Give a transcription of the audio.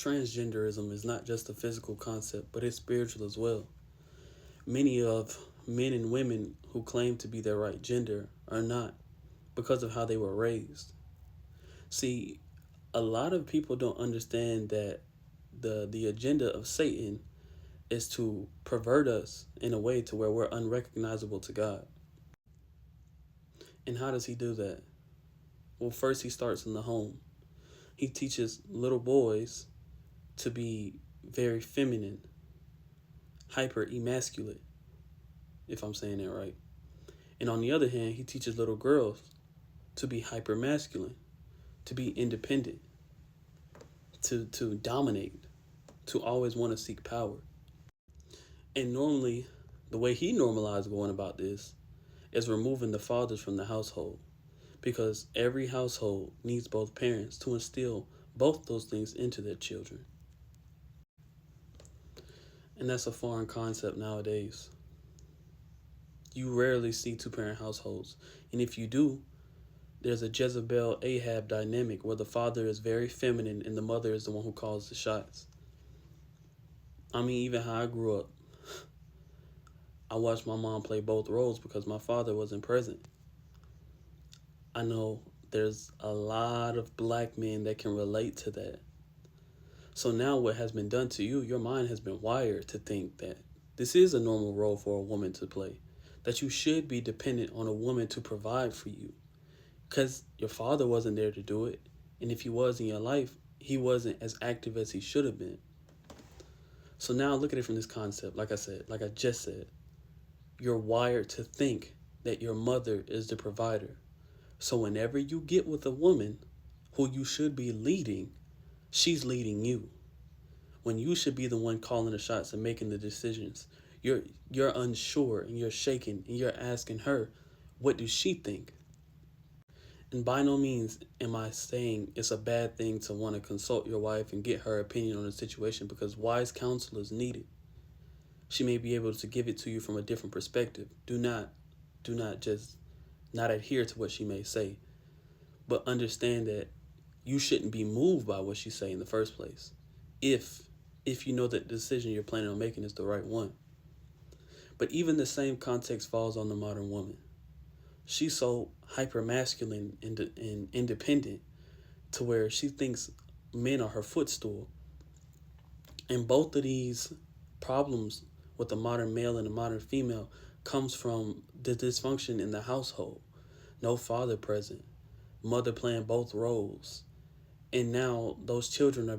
transgenderism is not just a physical concept, but it's spiritual as well. Many of men and women who claim to be their right gender are not because of how they were raised. See, a lot of people don't understand that the agenda of Satan is to pervert us in a way to where we're unrecognizable to God. And how does he do that? Well, first he starts in the home. He teaches little boys to be very feminine, hyper emasculate, if I'm saying that right. And on the other hand, he teaches little girls to be hyper masculine, to be independent, to dominate, to always want to seek power. And normally, the way he normalized going about this is removing the fathers from the household, because every household needs both parents to instill both those things into their children. And that's a foreign concept nowadays. You rarely see two-parent households. And if you do, there's a Jezebel Ahab dynamic where the father is very feminine and the mother is the one who calls the shots. I mean, even how I grew up, I watched my mom play both roles because my father wasn't present. I know there's a lot of black men that can relate to that. So now what has been done to you, your mind has been wired to think that this is a normal role for a woman to play, that you should be dependent on a woman to provide for you because your father wasn't there to do it. And if he was in your life, he wasn't as active as he should have been. So now look at it from this concept. Like I just said, you're wired to think that your mother is the provider. So whenever you get with a woman who you should be leading, she's leading you. When you should be the one calling the shots and making the decisions, you're unsure and you're shaking and you're asking her, what does she think? And by no means am I saying it's a bad thing to want to consult your wife and get her opinion on the situation, because wise counsel is needed. She may be able to give it to you from a different perspective. Do not just not adhere to what she may say, but understand that you shouldn't be moved by what she say in the first place. If you know that the decision you're planning on making is the right one. But even the same context falls on the modern woman. She's so hyper masculine and independent to where she thinks men are her footstool. And both of these problems with the modern male and the modern female comes from the dysfunction in the household. No father present, mother playing both roles. And now those children are